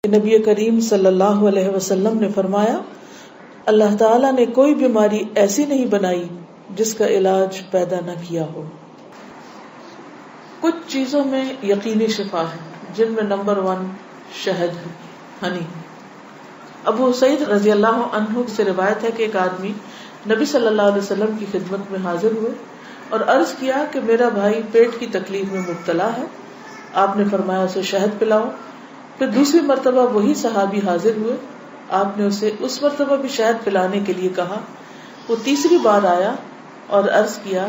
نبی کریم صلی اللہ علیہ وسلم نے فرمایا، اللہ تعالیٰ نے کوئی بیماری ایسی نہیں بنائی جس کا علاج پیدا نہ کیا ہو۔ کچھ چیزوں میں یقینی شفا ہے، جن میں نمبر 1 شہد ہے، ہنی۔ ابو سعید رضی اللہ عنہ سے روایت ہے کہ ایک آدمی نبی صلی اللہ علیہ وسلم کی خدمت میں حاضر ہوئے اور عرض کیا کہ میرا بھائی پیٹ کی تکلیف میں مبتلا ہے۔ آپ نے فرمایا اسے شہد پلاؤ۔ پھر دوسری مرتبہ وہی صحابی حاضر ہوئے، آپ نے اسے اس مرتبہ بھی شہد پلانے کے لیے کہا۔ وہ تیسری بار آیا اور عرض کیا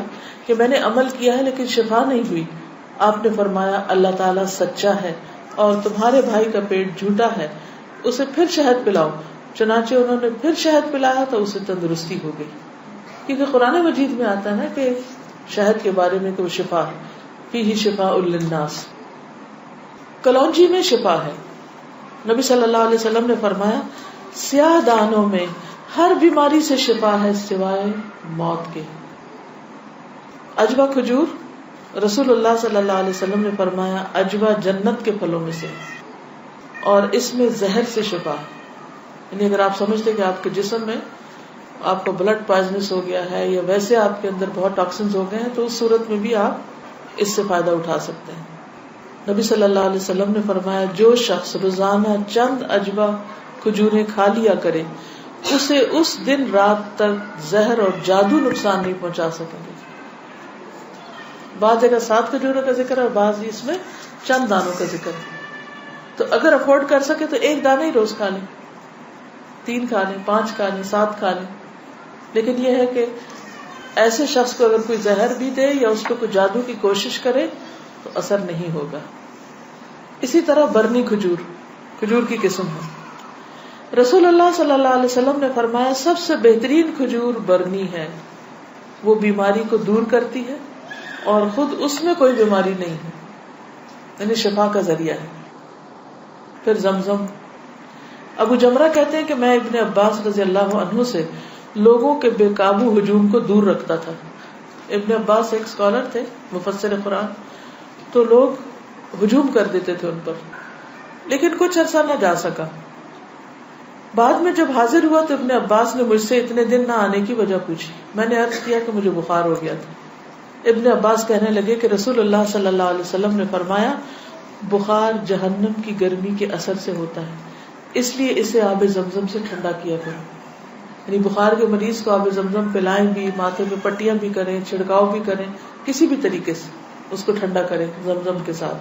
کہ میں نے عمل کیا ہے لیکن شفا نہیں ہوئی۔ آپ نے فرمایا اللہ تعالیٰ سچا ہے اور تمہارے بھائی کا پیٹ جھوٹا ہے، اسے پھر شہد پلاؤ۔ چنانچہ انہوں نے پھر شہد پلایا تو اسے تندرستی ہو گئی۔ کیونکہ قرآن مجید میں آتا ہے کہ شہد کے بارے میں کہ وہ شفا ہے، فیہ شفاء للناس۔ کلونجی میں شفا ہے۔ نبی صلی اللہ علیہ وسلم نے فرمایا سیاہ دانوں میں ہر بیماری سے شفا ہے سوائے موت کے۔ عجوہ کھجور، رسول اللہ صلی اللہ علیہ وسلم نے فرمایا عجوہ جنت کے پھلوں میں سے اور اس میں زہر سے شفا ہے۔ یعنی اگر آپ سمجھتے کہ آپ کے جسم میں آپ کو بلڈ پوائزنس ہو گیا ہے یا ویسے آپ کے اندر بہت ٹاکسنز ہو گئے ہیں تو اس صورت میں بھی آپ اس سے فائدہ اٹھا سکتے ہیں۔ نبی صلی اللہ علیہ وسلم نے فرمایا جو شخص روزانہ چند عجوہ کھجوریں کھا لیا کرے اسے اس دن رات تک زہر اور جادو نقصان نہیں پہنچا سکیں گے۔ بعض جگہ 7 کھجوروں کا ذکر ہے اور بعض اس میں چند دانوں کا ذکر ہے۔ تو اگر افورڈ کر سکے تو ایک دانہ ہی روز کھا لیں، 3 کھا لیں، 5 کھا لیں، 7 کھا لیں۔ لیکن یہ ہے کہ ایسے شخص کو اگر کوئی زہر بھی دے یا اس کو کوئی جادو کی کوشش کرے تو اثر نہیں ہوگا۔ اسی طرح برنی کھجور کی قسم ہے۔ رسول اللہ صلی اللہ علیہ وسلم نے فرمایا سب سے بہترین کھجور برنی ہے، وہ بیماری کو دور کرتی ہے اور خود اس میں کوئی بیماری نہیں ہے، یعنی شفا کا ذریعہ ہے۔ پھر زمزم۔ ابو جمرہ کہتے ہیں کہ میں ابن عباس رضی اللہ عنہ سے لوگوں کے بے قابو ہجوم کو دور رکھتا تھا۔ ابن عباس ایک اسکالر تھے، مفسر قرآن، تو لوگ ہجوم کر دیتے تھے ان پر، لیکن کچھ عرصہ نہ جا سکا۔ بعد میں جب حاضر ہوا تو ابن عباس نے مجھ سے اتنے دن نہ آنے کی وجہ پوچھی۔ میں نے عرض کیا کہ مجھے بخار ہو گیا تھا۔ ابن عباس کہنے لگے کہ رسول اللہ صلی اللہ علیہ وسلم نے فرمایا بخار جہنم کی گرمی کے اثر سے ہوتا ہے، اس لیے اسے آب زمزم سے ٹھنڈا کیا کرو۔ یعنی بخار کے مریض کو آب زمزم پلائیں بھی، ماتھے پہ پٹیاں بھی کریں، چھڑکاؤ بھی کریں، کسی بھی طریقے سے اس کو ٹھنڈا کریں زمزم کے ساتھ۔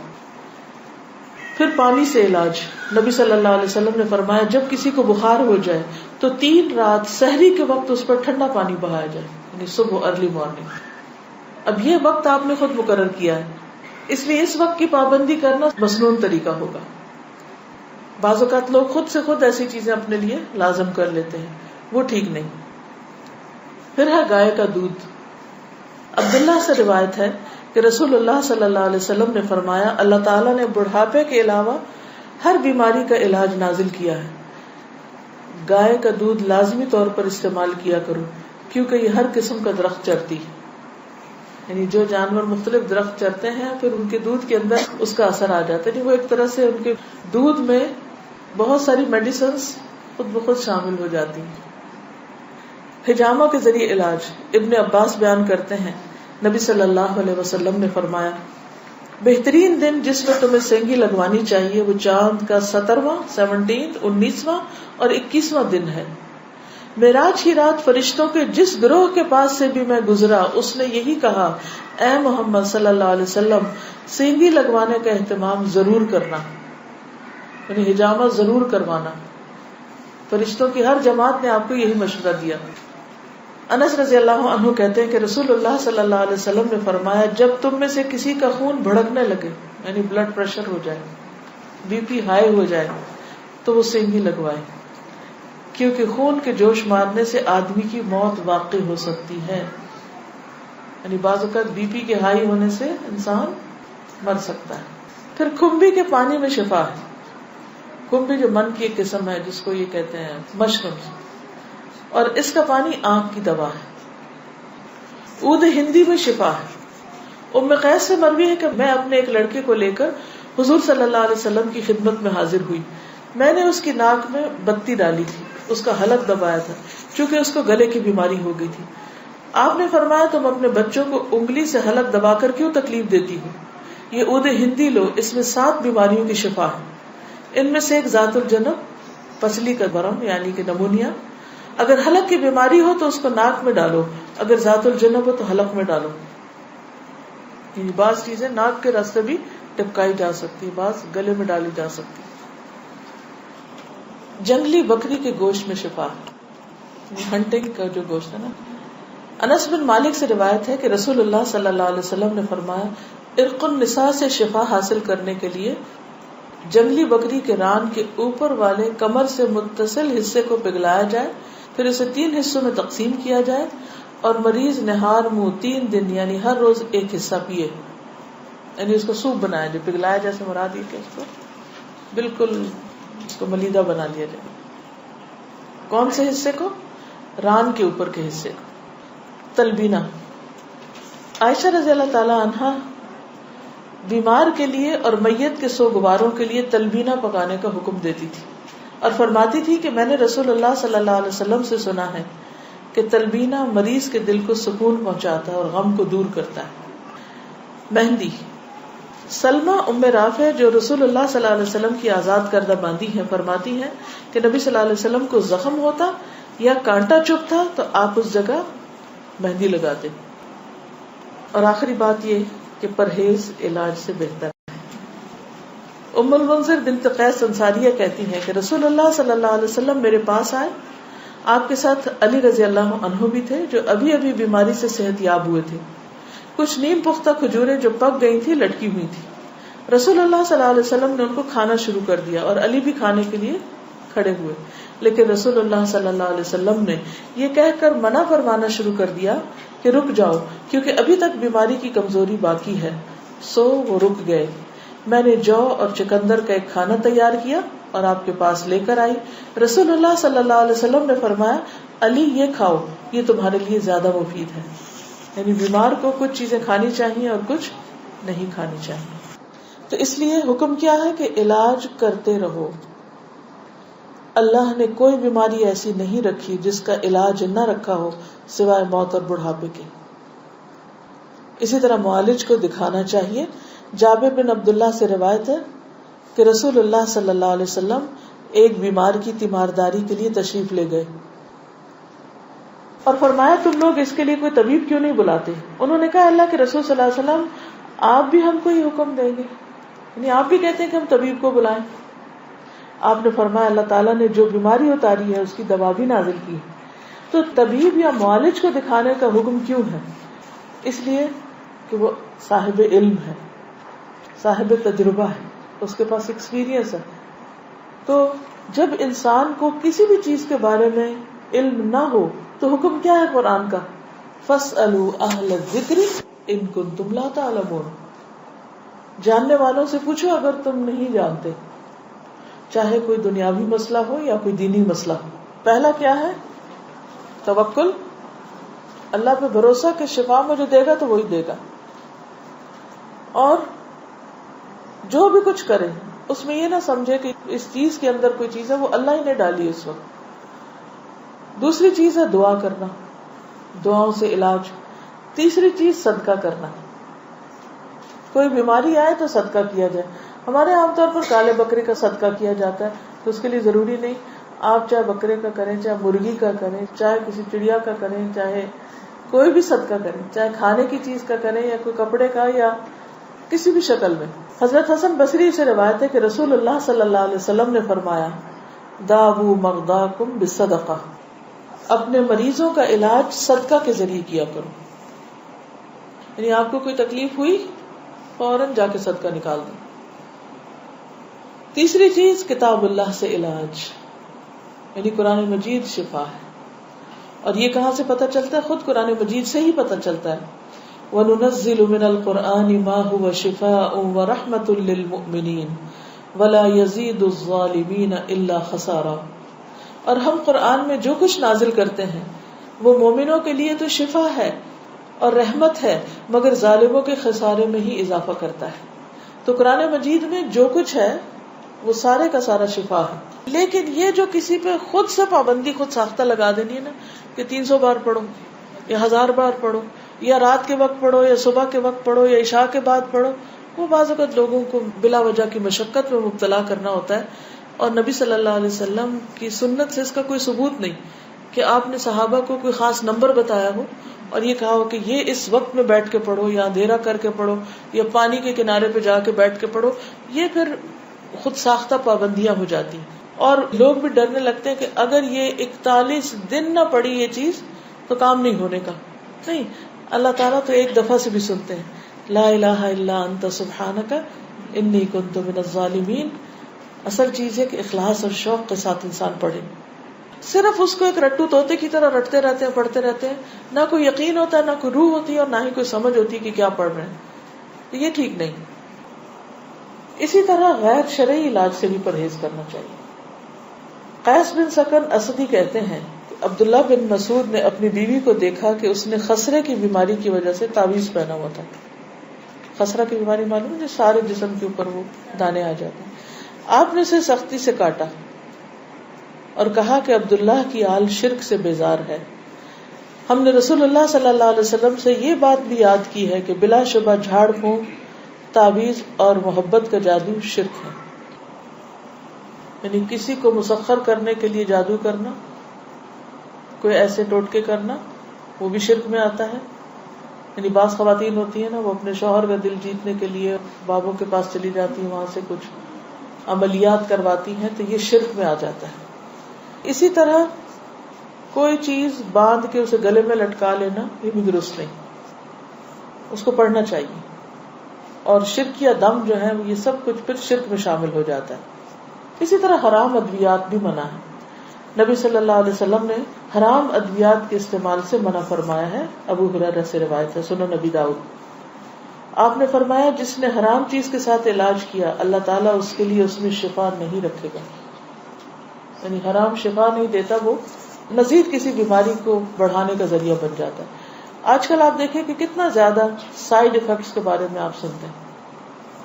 پھر پانی سے علاج۔ نبی صلی اللہ علیہ وسلم نے فرمایا جب کسی کو بخار ہو جائے تو 3 رات سحری کے وقت اس پر ٹھنڈا پانی بہایا جائے، یعنی صبح ارلی مارننگ۔ اب یہ وقت آپ نے خود مقرر کیا ہے، اس لیے اس وقت کی پابندی کرنا مسنون طریقہ ہوگا۔ بعض اوقات لوگ خود سے خود ایسی چیزیں اپنے لیے لازم کر لیتے ہیں، وہ ٹھیک نہیں۔ پھر ہے گائے کا دودھ۔ عبداللہ سے روایت ہے کہ رسول اللہ صلی اللہ علیہ وسلم نے فرمایا اللہ تعالیٰ نے بڑھاپے کے علاوہ ہر بیماری کا علاج نازل کیا ہے۔ گائے کا دودھ لازمی طور پر استعمال کیا کرو کیونکہ یہ ہر قسم کا درخت چرتی ہے، یعنی جو جانور مختلف درخت چرتے ہیں پھر ان کے دودھ کے اندر اس کا اثر آ جاتا ہے، یعنی وہ ایک طرح سے ان کے دودھ میں بہت ساری میڈیسنز خود بخود شامل ہو جاتی ہیں۔ حجامہ کے ذریعے علاج۔ ابن عباس بیان کرتے ہیں نبی صلی اللہ علیہ وسلم نے فرمایا بہترین دن جس میں تمہیں سینگی لگوانی چاہیے وہ چاند کا 17واں، 19واں اور 21واں دن ہے۔ معراج کی رات فرشتوں کے جس گروہ کے پاس سے بھی میں گزرا اس نے یہی کہا اے محمد صلی اللہ علیہ وسلم سینگی لگوانے کا اہتمام ضرور کرنا، یعنی حجامہ ضرور کروانا۔ فرشتوں کی ہر جماعت نے آپ کو یہی مشورہ دیا۔ انس رضی اللہ عنہ کہتے ہیں کہ رسول اللہ صلی اللہ علیہ وسلم نے فرمایا جب تم میں سے کسی کا خون بھڑکنے لگے، یعنی بلڈ پریشر ہو جائے، بی پی ہائی ہو جائے، تو وہ سینگی لگوائے، کیونکہ خون کے جوش مارنے سے آدمی کی موت واقع ہو سکتی ہے۔ یعنی بعض اوقات بی پی کے ہائی ہونے سے انسان مر سکتا ہے۔ پھر کھمبی کے پانی میں شفا ہے۔ کھمبی جو من کی ایک قسم ہے جس کو یہ کہتے ہیں مشروم، اور اس کا پانی آنکھ کی دوا ہے۔ عود ہندی میں شفا ہے۔ ام قیس سے مروی ہے کہ میں اپنے ایک لڑکے کو لے کر حضور صلی اللہ علیہ وسلم کی خدمت میں حاضر ہوئی۔ میں نے اس کی ناک میں بتی ڈالی تھی، اس کا حلق دبایا تھا، چونکہ اس کو گلے کی بیماری ہو گئی تھی. آپ نے فرمایا تم اپنے بچوں کو انگلی سے حلق دبا کر کیوں تکلیف دیتی ہو؟ یہ عود ہندی لو، اس میں 7 بیماریوں کی شفا ہے. ان میں سے ایک ذات الجنب، پسلی کا برم یعنی کہ نمونیا. اگر حلق کی بیماری ہو تو اس کو ناک میں ڈالو، اگر ذات الجنب ہو تو حلق میں ڈالو. یعنی بعض چیزیں ناک کے راستے بھی ٹپکائی جا سکتی، بعض گلے میں ڈالی جا سکتی. جنگلی بکری کے گوشت میں شفا، ہنٹنگ کا جو گوشت ہے نا. انس بن مالک سے روایت ہے کہ رسول اللہ صلی اللہ علیہ وسلم نے فرمایا ارق النساء سے شفا حاصل کرنے کے لیے جنگلی بکری کے ران کے اوپر والے کمر سے متصل حصے کو پگھلایا جائے، پھر اسے 3 حصوں میں تقسیم کیا جائے اور مریض نہار منہ 3 دن یعنی ہر روز ایک حصہ پیے. یعنی اس کو سوپ بنایا جائے، پگھلایا جیسے مراد یہ کہ اس کو بالکل اس کو ملیدہ بنا لیا جائے. کون سے حصے کو؟ ران کے اوپر کے حصے کو. تلبینہ. عائشہ رضی اللہ تعالی عنہا بیمار کے لیے اور میت کے سوگواروں کے لیے تلبینہ پکانے کا حکم دیتی تھی اور فرماتی تھی کہ میں نے رسول اللہ صلی اللہ علیہ وسلم سے سنا ہے کہ تلبینہ مریض کے دل کو سکون پہنچاتا ہے اور غم کو دور کرتا ہے. مہندی. سلمہ ام رافع جو رسول اللہ صلی اللہ علیہ وسلم کی آزاد کردہ باندی ہیں فرماتی ہیں کہ نبی صلی اللہ علیہ وسلم کو زخم ہوتا یا کانٹا چبھتا تو آپ اس جگہ مہندی لگاتے. اور آخری بات یہ کہ پرہیز علاج سے بہتر ہے. ام المنذر بنت قیس انصاریہ کہتی ہیں کہ رسول اللہ صلی اللہ علیہ وسلم میرے پاس آئے. آپ کے ساتھ علی رضی اللہ عنہ بھی تھے جو ابھی ابھی بیماری سے صحت یاب ہوئے تھے. کچھ نیم پختہ کھجوریں جو پک گئی تھی لٹکی ہوئی تھی. رسول اللہ صلی اللہ علیہ وسلم نے ان کو کھانا شروع کر دیا اور علی بھی کھانے کے لیے کھڑے ہوئے، لیکن رسول اللہ صلی اللہ علیہ وسلم نے یہ کہہ کر منع فرمانا شروع کر دیا کہ رک جاؤ کیونکہ ابھی تک بیماری کی کمزوری باقی ہے. سو وہ رک گئے. میں نے جو اور چکندر کا ایک کھانا تیار کیا اور آپ کے پاس لے کر آئی. رسول اللہ صلی اللہ علیہ وسلم نے فرمایا علی یہ کھاؤ، یہ تمہارے لیے زیادہ مفید ہے. یعنی بیمار کو کچھ چیزیں کھانی چاہیے اور کچھ نہیں کھانی چاہیے. تو اس لیے حکم کیا ہے کہ علاج کرتے رہو. اللہ نے کوئی بیماری ایسی نہیں رکھی جس کا علاج نہ رکھا ہو سوائے موت اور بڑھاپے کے. اسی طرح معالج کو دکھانا چاہیے. جابر بن عبداللہ سے روایت ہے کہ رسول اللہ صلی اللہ علیہ وسلم ایک بیمار کی تیمارداری کے لیے تشریف لے گئے اور فرمایا تم لوگ اس کے لیے کوئی طبیب کیوں نہیں بلاتے؟ انہوں نے کہا اللہ کے رسول صلی اللہ علیہ وسلم آپ بھی ہم کو یہ حکم دیں گے، یعنی آپ بھی کہتے ہیں کہ ہم طبیب کو بلائیں. آپ نے فرمایا اللہ تعالیٰ نے جو بیماری اتاری ہے اس کی دوا بھی نازل کی. تو طبیب یا معالج کو دکھانے کا حکم کیوں ہے؟ اس لیے کہ وہ صاحب علم ہے، صاحب تجربہ ہے، اس کے پاس ایکسپیرینس ہے. تو جب انسان کو کسی بھی چیز کے بارے میں علم نہ ہو تو حکم کیا ہے قرآن کا؟ فَاسْأَلُوا أَهْلَ الذِّكْرِ إِن كُنتُمْ لَا تَعْلَمُونَ. جاننے والوں سے پوچھو اگر تم نہیں جانتے، چاہے کوئی دنیاوی مسئلہ ہو یا کوئی دینی مسئلہ ہو. پہلا کیا ہے؟ توکل، اللہ پہ بھروسہ کہ شفا مجھے دے گا تو وہی دے گا. اور جو بھی کچھ کرے اس میں یہ نہ سمجھے کہ اس چیز کے اندر کوئی چیز ہے وہ اللہ ہی نے ڈالی اس وقت. دوسری چیز ہے دعا کرنا، دعاؤں سے علاج. تیسری چیز صدقہ کرنا. کوئی بیماری آئے تو صدقہ کیا جائے. ہمارے عام طور پر کالے بکرے کا صدقہ کیا جاتا ہے، تو اس کے لیے ضروری نہیں آپ چاہے بکرے کا کریں، چاہے مرغی کا کریں، چاہے کسی چڑیا کا کریں، چاہے کوئی بھی صدقہ کریں، چاہے کھانے کی چیز کا کریں یا کوئی کپڑے کا یا کسی بھی شکل میں. حضرت حسن بصری سے روایت ہے کہ رسول اللہ صلی اللہ علیہ وسلم نے فرمایا داؤ مرضاکم بالصدقہ، اپنے مریضوں کا علاج صدقہ کے ذریعے کیا کرو. یعنی آپ کو کوئی تکلیف ہوئی فوراً جا کے صدقہ نکال دو. تیسری چیز کتاب اللہ سے علاج، یعنی قرآن مجید شفا ہے. اور یہ کہاں سے پتہ چلتا ہے؟ خود قرآن مجید سے ہی پتہ چلتا ہے. وَنُنَزِّلُ مِنَ الْقُرْآنِ مَا هُوَ شِفَاءٌ وَرَحْمَةٌ لِّلْمُؤْمِنِينَ وَلَا يَزِيدُ الظَّالِمِينَ إِلَّا خَسَارًا. اور ہم قرآن میں جو کچھ نازل کرتے ہیں وہ مومنوں کے لیے تو شفا ہے اور رحمت ہے، مگر ظالموں کے خسارے میں ہی اضافہ کرتا ہے. تو قرآن مجید میں جو کچھ ہے وہ سارے کا سارا شفا ہے. لیکن یہ جو کسی پہ خود سے پابندی خود ساختہ لگا دینی ہے نا کہ 300 بار پڑھو یا 1000 بار پڑھو یا رات کے وقت پڑھو یا صبح کے وقت پڑھو یا عشاء کے بعد پڑھو، وہ بعض اوقات لوگوں کو بلا وجہ کی مشقت میں مبتلا کرنا ہوتا ہے. اور نبی صلی اللہ علیہ وسلم کی سنت سے اس کا کوئی ثبوت نہیں کہ آپ نے صحابہ کو کوئی خاص نمبر بتایا ہو اور یہ کہا ہو کہ یہ اس وقت میں بیٹھ کے پڑھو یا اندھیرا کر کے پڑھو یا پانی کے کنارے پہ جا کے بیٹھ کے پڑھو. یہ پھر خود ساختہ پابندیاں ہو جاتی ہیں اور لوگ بھی ڈرنے لگتے ہیں کہ اگر یہ 41 دن نہ پڑی یہ چیز تو کام نہیں ہونے کا. نہیں، اللہ تعالیٰ تو ایک دفعہ سے بھی سنتے ہیں. لا الہ الا انت سبحانک انی کنت من الظالمین. اصل چیز ہے کہ اخلاص اور شوق کے ساتھ انسان پڑھے. صرف اس کو ایک رٹو طوطے کی طرح رٹتے رہتے ہیں، پڑھتے رہتے ہیں، نہ کوئی یقین ہوتا ہے، نہ کوئی روح ہوتی ہے اور نہ ہی کوئی سمجھ ہوتی ہے کہ کیا پڑھ رہے ہیں. یہ ٹھیک نہیں. اسی طرح غیر شرعی علاج سے بھی پرہیز کرنا چاہیے. قیس بن سکن اسدی کہتے ہیں کہ عبداللہ بن مسعود نے اپنی بیوی کو دیکھا کہ اس نے خسرے کی بیماری کی وجہ سے تعویذ پہنا ہوا تھا. خسرہ کی بیماری معلوم ہے، سارے جسم کے اوپر وہ دانے آ جاتے ہیں. آپ نے اسے سختی سے کاٹا اور کہا کہ عبداللہ کی آل شرک سے بیزار ہے. ہم نے رسول اللہ صلی اللہ علیہ وسلم سے یہ بات بھی یاد کی ہے کہ بلا شبہ جھاڑ پھونک، تعویذ اور محبت کا جادو شرک ہے. یعنی کسی کو مسخر کرنے کے لیے جادو کرنا، کوئی ایسے ٹوٹکے کرنا، وہ بھی شرک میں آتا ہے. یعنی بعض خواتین ہوتی ہیں نا، وہ اپنے شوہر کا دل جیتنے کے لیے بابوں کے پاس چلی جاتی ہیں، وہاں سے کچھ عملیات کرواتی ہیں، تو یہ شرک میں آ جاتا ہے. اسی طرح کوئی چیز باندھ کے اسے گلے میں لٹکا لینا، یہ بھی درست نہیں. اس کو پڑھنا چاہیے. اور شرک یا دم جو ہے یہ سب کچھ پھر شرک میں شامل ہو جاتا ہے. اسی طرح حرام ادویات بھی منع ہے. نبی صلی اللہ علیہ وسلم نے حرام ادویات کے استعمال سے منع فرمایا ہے. ابو ہریرہ سے روایت ہے، سنن نبی داؤد. آپ نے فرمایا جس نے حرام چیز کے ساتھ علاج کیا اللہ تعالیٰ اس کے لیے اس میں شفا نہیں رکھے گا. یعنی حرام شفا نہیں دیتا، وہ مزید کسی بیماری کو بڑھانے کا ذریعہ بن جاتا ہے. آج کل آپ دیکھیں کہ کتنا زیادہ سائیڈ ایفیکٹس کے بارے میں آپ سنتے ہیں.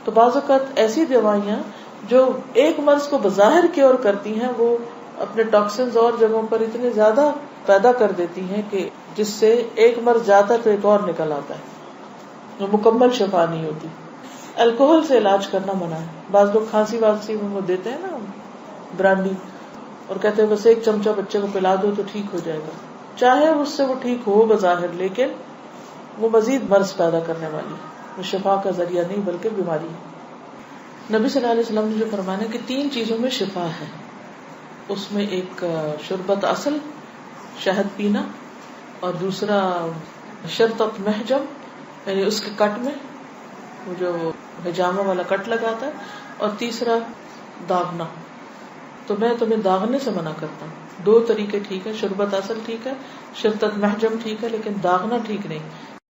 تو بعض اوقات ایسی دوائیاں جو ایک مرض کو بظاہر کیور کرتی ہیں، وہ اپنے ٹاکسنز اور جگہوں پر اتنے زیادہ پیدا کر دیتی ہیں کہ جس سے ایک مرض جاتا ہے تو ایک اور نکل آتا ہے، جو مکمل شفا نہیں ہوتی. الکوہل سے علاج کرنا منع ہے. بعض لوگ کھانسی وانسی میں وہ دیتے ہیں نا برانڈی، اور کہتے ہیں بس ایک چمچہ بچے کو پلا دو تو ٹھیک ہو جائے گا. چاہے اس سے وہ ٹھیک ہو بظاہر، لیکن وہ مزید مرض پیدا کرنے والی ہے. وہ شفا کا ذریعہ نہیں بلکہ بیماری ہے. نبی صلی اللہ علیہ وسلم نے جو فرمایا کہ 3 چیزوں میں شفا ہے، اس میں ایک شربت اصل، شہد پینا، اور دوسرا شرطت محجم، یعنی اس کے کٹ میں وہ جو حجامہ والا کٹ لگاتا ہے، اور تیسرا داغنا. تو میں تمہیں داغنے سے منع کرتا ہوں. 2 طریقے ٹھیک ہے، شربت اصل ٹھیک ہے، شرطت محجم ٹھیک ہے، لیکن داغنا ٹھیک نہیں.